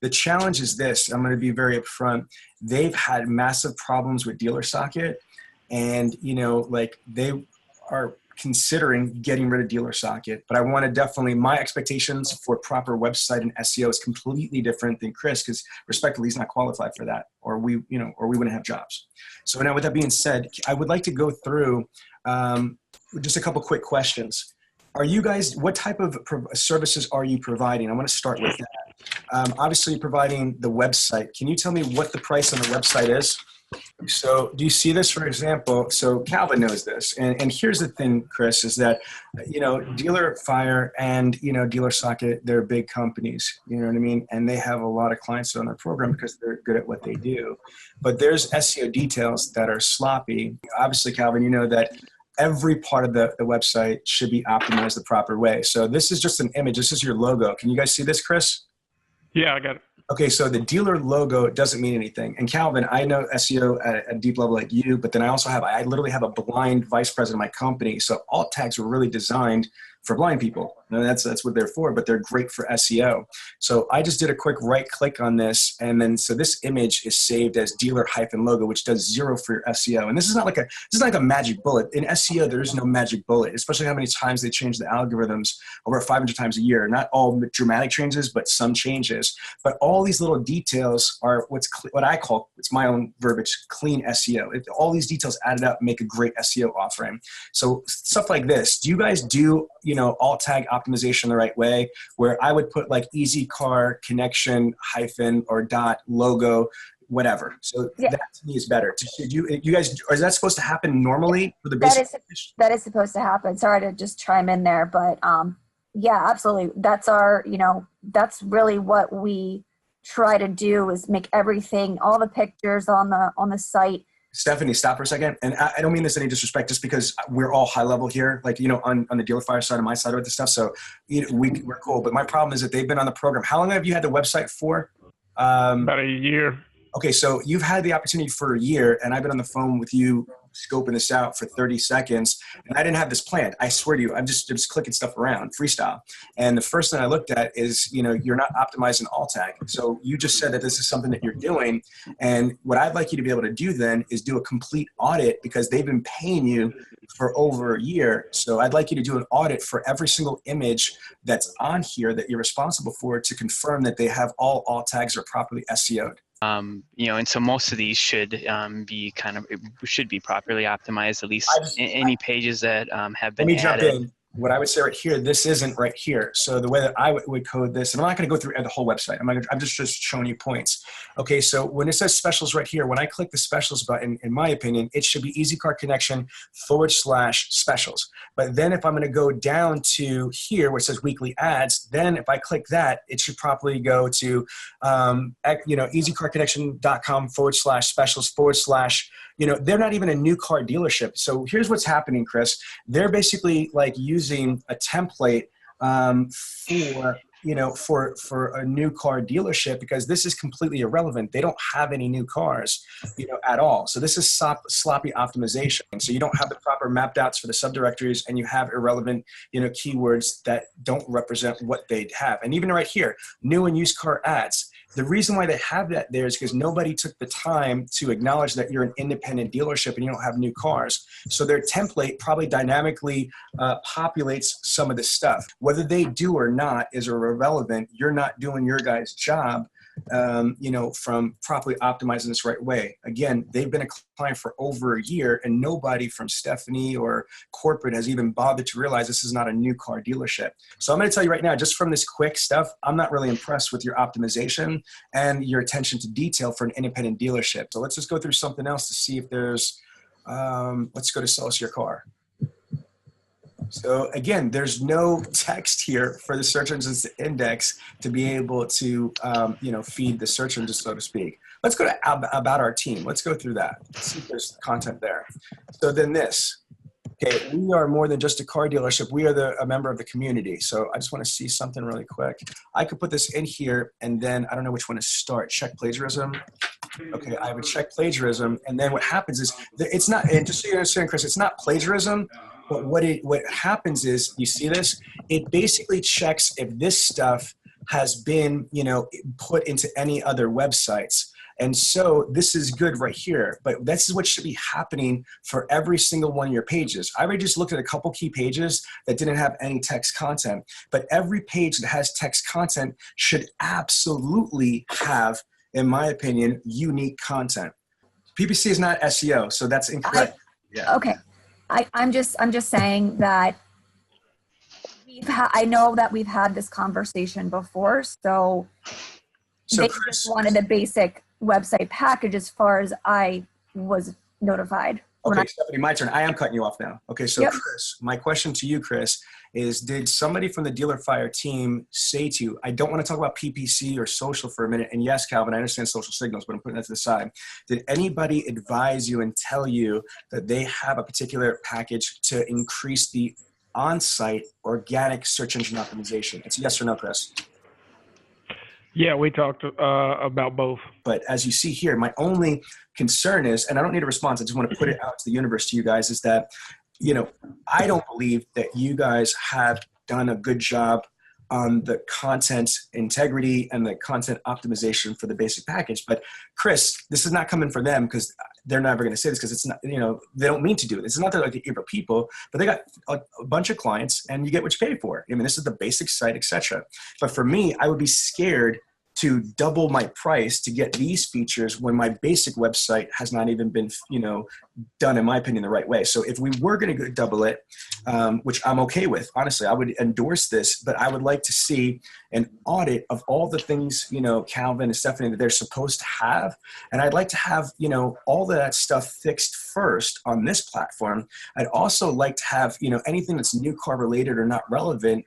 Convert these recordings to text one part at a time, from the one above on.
The challenge is this. I'm going to be very upfront. They've had massive problems with DealerSocket, and like they are considering getting rid of DealerSocket. But I want to definitely, my expectations for proper website and SEO is completely different than Chris, because respectfully, he's not qualified for that, or we wouldn't have jobs. So now, with that being said, I would like to go through just a couple quick questions. Are you guys, what type of services are you providing? I want to start with that. Obviously, you're providing the website. Can you tell me what the price on the website is? So do you see this, for example? So Calvin knows this. And here's the thing, Chris, is that, DealerFire and, DealerSocket, they're big companies, you know what I mean? And they have a lot of clients on their program because they're good at what they do. But there's SEO details that are sloppy. Obviously, Calvin, you know that every part of the website should be optimized the proper way. So this is just an image. This is your logo. Can you guys see this, Chris? Yeah, I got it. Okay, so the dealer logo doesn't mean anything. And Calvin, I know SEO at a deep level like you, but then I literally have a blind vice president of my company. So alt tags were really designed for blind people. And that's what they're for, but they're great for SEO. So I just did a quick right click on this. And then, so this image is saved as dealer-logo, which does 0 for your SEO. And this is not like a magic bullet. In SEO, there is no magic bullet, especially how many times they change the algorithms over 500 times a year. Not all dramatic changes, but some changes. But all these little details are what I call, it's my own verbiage, clean SEO. All these details added up make a great SEO offering. So stuff like this, do you guys do, alt tag optimization the right way, where I would put like easy car connection hyphen or dot logo, whatever. So that to me is better. You guys, is that supposed to happen normally for the basic? That is supposed to happen. Sorry to just chime in there, but yeah, absolutely. That's our, that's really what we try to do, is make everything, all the pictures on the site. Stephanie, stop for a second. And I don't mean this in any disrespect, just because we're all high level here, like, on the DealerFire side and my side with this stuff. So we're cool. But my problem is that they've been on the program. How long have you had the website for? About a year. Okay, so you've had the opportunity for a year, and I've been on the phone with you scoping this out for 30 seconds, and I didn't have this planned. I swear to you, I'm just clicking stuff around, freestyle. And the first thing I looked at is, you're not optimizing alt tag. So you just said that this is something that you're doing, and what I'd like you to be able to do then is do a complete audit, because they've been paying you for over a year. So I'd like you to do an audit for every single image that's on here that you're responsible for, to confirm that they have all alt tags are properly SEO'd. And so most of these should be properly optimized, at least any pages that have been added. Let me jump in. What I would say right here, this isn't right here. So the way that I would code this, and I'm not going to go through the whole website. I'm just showing you points. Okay, so when it says specials right here, when I click the specials button, in my opinion, it should be Easy Car Connection /specials. But then if I'm going to go down to here where it says weekly ads, then if I click that, it should properly go to easycarconnection.com /specials / they're not even a new car dealership. So here's what's happening, Chris. They're basically like using a template for a new car dealership, because this is completely irrelevant. They don't have any new cars, at all. So this is sloppy optimization. So you don't have the proper mapped outs for the subdirectories, and you have irrelevant, keywords that don't represent what they have. And even right here, new and used car ads. The reason why they have that there is because nobody took the time to acknowledge that you're an independent dealership and you don't have new cars. So their template probably dynamically populates some of this stuff. Whether they do or not is irrelevant. You're not doing your guys' job, from properly optimizing this right way. Again, they've been a client for over a year, and nobody from Stephanie or corporate has even bothered to realize this is not a new car dealership. So I'm going to tell you right now, just from this quick stuff, I'm not really impressed with your optimization and your attention to detail for an independent dealership. So let's just go through something else to see if there's, let's go to Sell Us Your Car. So again, there's no text here for the search engines to index to be able to, feed the search engines, so to speak. Let's go to About Our Team. Let's go through that. Let's see if there's content there. So then this. Okay, we are more than just a car dealership. We are a member of the community. So I just want to see something really quick. I could put this in here, and then I don't know which one to start. Check plagiarism. Okay, I would check plagiarism, and then what happens is it's not. And just so you understand, Chris, it's not plagiarism. But what happens is, you see this? It basically checks if this stuff has been, put into any other websites. And so this is good right here, but this is what should be happening for every single one of your pages. I already just looked at a couple key pages that didn't have any text content, but every page that has text content should absolutely have, in my opinion, unique content. PPC is not SEO, so that's incorrect. Okay. I'm just saying that I know that we've had this conversation before, so they just wanted a basic website package as far as I was notified. Okay, Stephanie, my turn. I am cutting you off now. Okay, so Chris, my question to you, Chris, is did somebody from the Dealer Fire team say to you, I don't want to talk about PPC or social for a minute, and yes, Calvin, I understand social signals, but I'm putting that to the side. Did anybody advise you and tell you that they have a particular package to increase the on-site organic search engine optimization? It's yes or no, Chris? Yeah, we talked about both. But as you see here, my only concern is, and I don't need a response, I just want to put it out to the universe to you guys, is that, I don't believe that you guys have done a good job on the content integrity and the content optimization for the basic package. But Chris, this is not coming from them because they're never going to say this because it's not, they don't mean to do it. It's not that like the evil people, but they got a bunch of clients and you get what you pay for. I mean, this is the basic site, etc. But for me, I would be scared to double my price to get these features when my basic website has not even been, done, in my opinion, the right way. So if we were going to double it, which I'm okay with, honestly, I would endorse this, but I would like to see an audit of all the things, Calvin and Stephanie, that they're supposed to have. And I'd like to have, all that stuff fixed first on this platform. I'd also like to have, anything that's new car related or not relevant,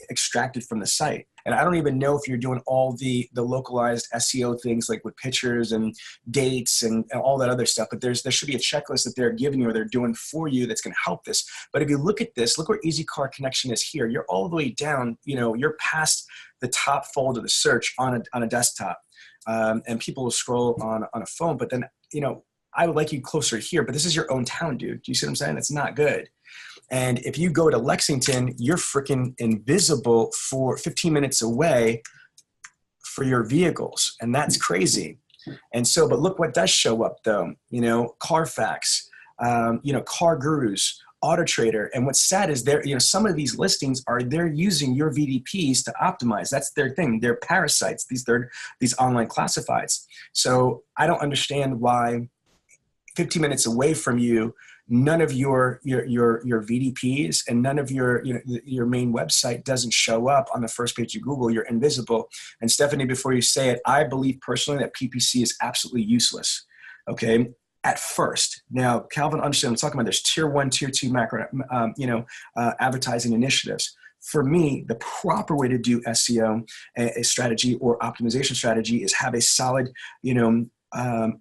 extracted from the site. And I don't even know if you're doing all the localized SEO things like with pictures and dates and all that other stuff, but there should be a checklist that they're giving you or they're doing for you that's going to help this. But if you look at this, look where Easy Car Connection is here. You're all the way down, you're past the top fold of the search on a desktop. And people will scroll on a phone, but then, I would like you closer here, but this is your own town, dude. Do you see what I'm saying? It's not good. And if you go to Lexington, you're freaking invisible for 15 minutes away for your vehicles. And that's crazy. And so, but look what does show up though, Carfax, Car Gurus, Auto Trader. And what's sad is some of these listings they're using your VDPs to optimize. That's their thing. They're parasites, these online classifieds. So I don't understand why 15 minutes away from you, none of your VDPs and none of your main website doesn't show up on the first page of Google. You're invisible. And Stephanie, before you say it, I believe personally that PPC is absolutely useless. Okay. At first. Now, Calvin, understand what I'm talking about. There's tier 1, tier 2 macro, advertising initiatives. For me, the proper way to do SEO strategy or optimization strategy is have a solid,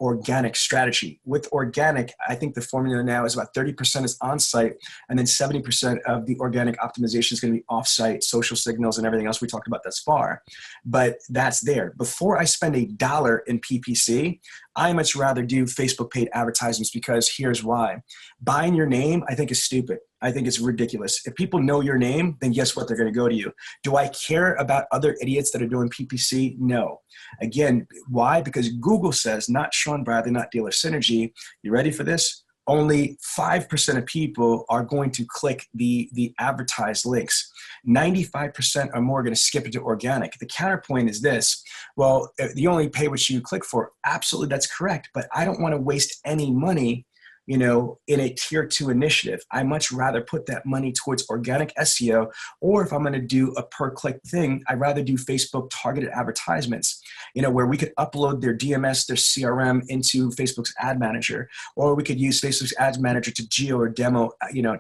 organic strategy. With organic, I think the formula now is about 30% is on-site, and then 70% of the organic optimization is going to be off-site, social signals, and everything else we talked about thus far. But that's there. Before I spend $1 in PPC, I much rather do Facebook paid advertisements because here's why. Buying your name, I think, is stupid. I think it's ridiculous. If people know your name, then guess what? They're going to go to you. Do I care about other idiots that are doing PPC? No. Again, why? Because Google says, not Sean Bradley, not Dealer Synergy. You ready for this? Only 5% of people are going to click the advertised links. 95% or more are going to skip it to organic. The counterpoint is this. Well, you only pay what you click for. Absolutely, that's correct. But I don't want to waste any money in a tier 2 initiative. I much rather put that money towards organic SEO, or if I'm going to do a per click thing, I'd rather do Facebook targeted advertisements, where we could upload their DMS, their CRM into Facebook's ad manager, or we could use Facebook's ad manager to geo or demo,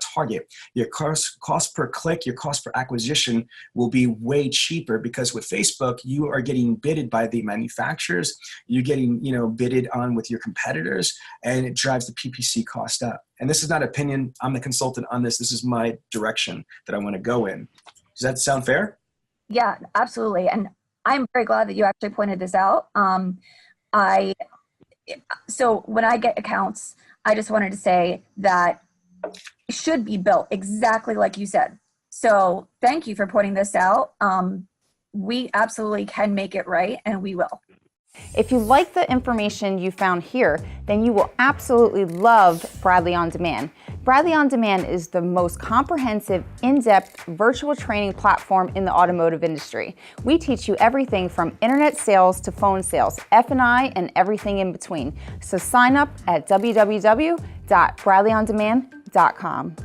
target. Your cost per click, your cost per acquisition will be way cheaper because with Facebook, you are getting bidded by the manufacturers, you're getting, bidded on with your competitors, and it drives the PPC cost up. And this is not opinion. I'm the consultant on this. This is my direction that I want to go in. Does that sound fair? Yeah, absolutely. And I'm very glad that you actually pointed this out. So when I get accounts, I just wanted to say that it should be built exactly like you said. So thank you for pointing this out. we absolutely can make it right, and we will. If you like the information you found here, then you will absolutely love Bradley On Demand. Bradley On Demand is the most comprehensive, in-depth virtual training platform in the automotive industry. We teach you everything from internet sales to phone sales, F&I, and everything in between. So sign up at www.bradleyondemand.com.